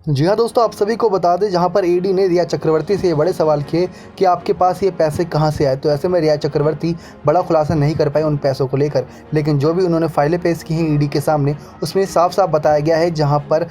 जी हाँ दोस्तों, आप सभी को बता दें, जहाँ पर ईडी ने रिया चक्रवर्ती से ये बड़े सवाल किए कि आपके पास ये पैसे कहाँ से आए। तो ऐसे में रिया चक्रवर्ती बड़ा खुलासा नहीं कर पाई उन पैसों को लेकर, लेकिन जो भी उन्होंने फाइलें पेश की हैं ईडी के सामने, उसमें साफ साफ बताया गया है, जहाँ पर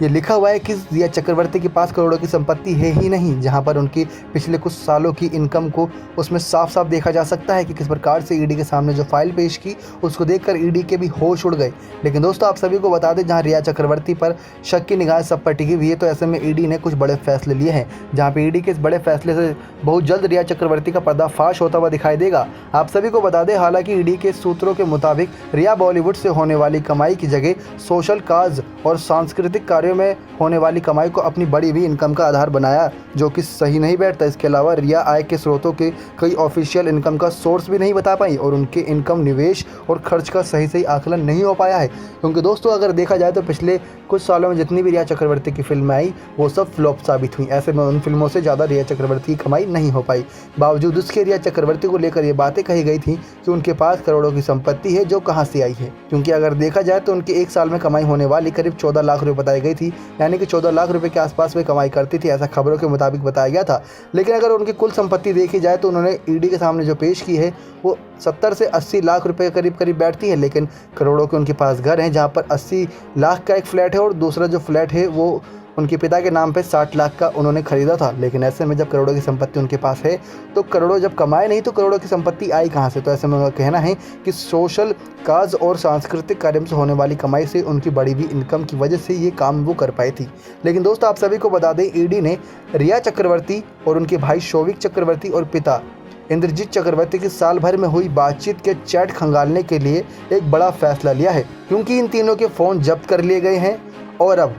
ये लिखा हुआ है कि रिया चक्रवर्ती के पास करोड़ों की संपत्ति है ही नहीं। जहां पर उनकी पिछले कुछ सालों की इनकम को उसमें साफ साफ देखा जा सकता है कि किस प्रकार से ईडी के सामने जो फाइल पेश की, उसको देखकर ईडी के भी होश उड़ गए। लेकिन दोस्तों, आप सभी को बता दें, जहां रिया चक्रवर्ती पर शक की निगाह सब पर टिकी हुई है, तो ऐसे में ईडी ने कुछ बड़े फैसले लिए हैं। जहाँ पर ईडी के इस बड़े फैसले से बहुत जल्द रिया चक्रवर्ती का पर्दाफाश होता हुआ दिखाई देगा। आप सभी को बता दें, हालांकि ईडी के सूत्रों के मुताबिक रिया बॉलीवुड से होने वाली कमाई की जगह सोशल काज और सांस्कृतिक कार्यों में होने वाली कमाई को अपनी बढ़ी हुई इनकम का आधार बनाया, जो कि सही नहीं बैठता। इसके अलावा रिया आय के स्रोतों के कई ऑफिशियल इनकम का सोर्स भी नहीं बता पाई और उनके इनकम, निवेश और खर्च का सही आकलन नहीं हो पाया है। क्योंकि दोस्तों, अगर देखा जाए तो पिछले कुछ सालों में जितनी भी रिया चक्रवर्ती की फिल्में आई, वो सब फ्लॉप साबित हुई। ऐसे में उन फिल्मों से ज़्यादा रिया चक्रवर्ती की कमाई नहीं हो पाई। बावजूद उसके रिया चक्रवर्ती को लेकर ये बातें कही गई थी कि उनके पास करोड़ों की संपत्ति है, जो कहाँ से आई है। क्योंकि अगर देखा जाए तो उनके एक साल में कमाई होने वाली करीब 14 लाख रुपये बताई गई थी, यानी कि 14 लाख रुपए के आसपास वे कमाई करती थी, ऐसा खबरों के मुताबिक बताया गया था। लेकिन अगर उनकी कुल संपत्ति देखी जाए तो उन्होंने ईडी के सामने जो पेश की है, वो 70 से 80 लाख रुपए के करीब बैठती है। लेकिन करोड़ों के उनके पास घर हैं, जहां पर 80 लाख का एक फ्लैट है और दूसरा जो फ्लैट है वो उनके पिता के नाम पे 60 लाख का उन्होंने खरीदा था। लेकिन ऐसे में जब करोड़ों की संपत्ति उनके पास है, तो करोड़ों जब कमाए नहीं तो करोड़ों की संपत्ति आई कहाँ से। तो ऐसे में उनका कहना है कि सोशल काज और सांस्कृतिक कार्यों से होने वाली कमाई से, उनकी बढ़ी हुई इनकम की वजह से ये काम वो कर पाई थी। लेकिन दोस्तों, आप सभी को बता दें, ईडी ने रिया चक्रवर्ती और उनके भाई शोविक चक्रवर्ती और पिता इंद्रजीत चक्रवर्ती की साल भर में हुई बातचीत के चैट खंगालने के लिए एक बड़ा फैसला लिया है। क्योंकि इन तीनों के फ़ोन जब्त कर लिए गए हैं और अब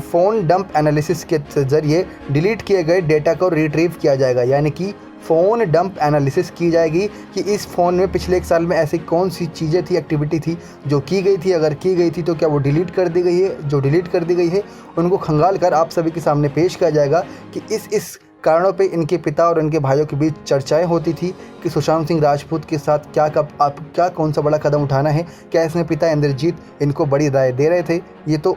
फ़ोन डंप एनालिसिस के जरिए डिलीट किए गए डेटा को रिट्रीव किया जाएगा। यानी कि फ़ोन डंप एनालिसिस की जाएगी कि इस फ़ोन में पिछले एक साल में ऐसी कौन सी चीज़ें थी, एक्टिविटी थी जो की गई थी। अगर की गई थी तो क्या वो डिलीट कर दी गई है। जो डिलीट कर दी गई है उनको खंगाल कर आप सभी के सामने पेश किया जाएगा कि इस कारणों पे इनके पिता और इनके भाइयों के बीच चर्चाएं होती थी कि सुशांत सिंह राजपूत के साथ क्या कौन सा बड़ा कदम उठाना है। क्या इसमें पिता इंद्रजीत इनको बड़ी राय दे रहे थे, ये तो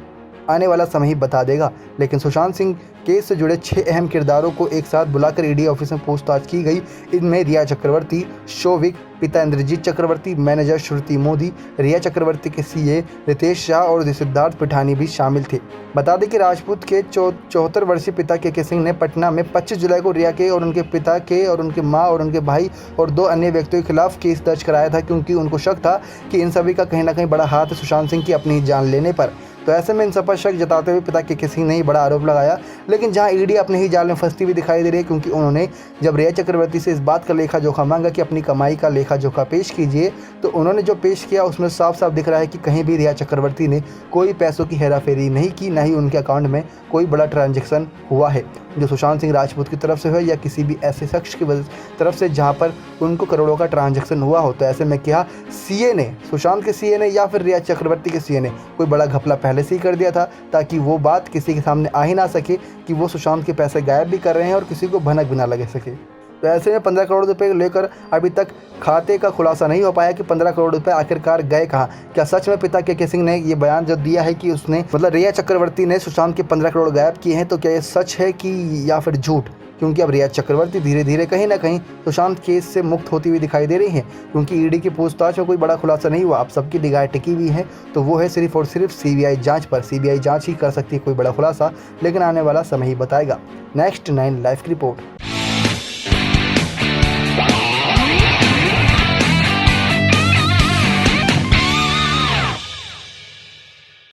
आने वाला समय ही बता देगा। लेकिन सुशांत सिंह केस से जुड़े 6 अहम किरदारों को एक साथ बुलाकर ईडी ऑफिस में पूछताछ की गई। इनमें रिया चक्रवर्ती, शोविक, पिता इंद्रजीत चक्रवर्ती, मैनेजर श्रुति मोदी, रिया चक्रवर्ती के सीए रितेश शाह और सिद्धार्थ पिठानी भी शामिल थे। बता दें कि राजपूत के 74 वर्षीय पिता के सिंह ने पटना में 25 जुलाई को रिया के और उनके पिता के और उनके माँ और उनके भाई और 2 अन्य व्यक्तियों के खिलाफ केस दर्ज कराया था, क्योंकि उनको शक था कि इन सभी का कहीं ना कहीं बड़ा हाथ है सुशांत सिंह की अपनी जान लेने पर। तो ऐसे में इन सब पर शक जताते हुए पिता के सिंह ने ही बड़ा आरोप लगाया। लेकिन जहां ईडी अपने ही जाल में फंसती हुई दिखाई दे रही है, क्योंकि उन्होंने जब रिया चक्रवर्ती से इस बात का लेखा जोखा मांगा कि अपनी कमाई का लेखा जोखा पेश कीजिए, तो उन्होंने जो पेश किया उसमें साफ साफ दिख रहा है कि कहीं भी रिया चक्रवर्ती ने कोई पैसों की हेराफेरी नहीं की, ना ही उनके अकाउंट में कोई बड़ा ट्रांजैक्शन हुआ है जो सुशांत सिंह राजपूत की तरफ से हो या किसी भी ऐसे शख्स की तरफ से जहां पर उनको करोड़ों का ट्रांजैक्शन हुआ हो। तो ऐसे में क्या सीए ने, सुशांत के सीए ने या फिर रिया चक्रवर्ती के सीए ने कोई बड़ा घपला पहले से ही कर दिया था, ताकि वो बात किसी के सामने आ ही ना सके कि वो सुशांत के पैसे गायब भी कर रहे हैं और किसी को भनक भी ना लगे सके। तो ऐसे में 15 करोड़ रुपए को लेकर अभी तक खाते का खुलासा नहीं हो पाया कि 15 करोड़ रुपए आखिरकार गए कहाँ। क्या सच में पिता के सिंह ने ये बयान जो दिया है कि उसने रिया चक्रवर्ती ने सुशांत के 15 करोड़ गायब किए हैं, तो क्या ये सच है कि या फिर झूठ। क्योंकि अब रिया चक्रवर्ती धीरे धीरे कहीं ना कहीं सुशांत केस से मुक्त होती हुई दिखाई दे रही हैं, क्योंकि ईडी की पूछताछ में कोई बड़ा खुलासा नहीं हुआ। अब सबकी निगाहें टिकी हुई हैं, तो वो है सिर्फ और सिर्फ सीबीआई जांच पर। सीबीआई जांच ही कर सकती है कोई बड़ा खुलासा, लेकिन आने वाला समय ही बताएगा। नेक्स्ट 9 लाइव की रिपोर्ट।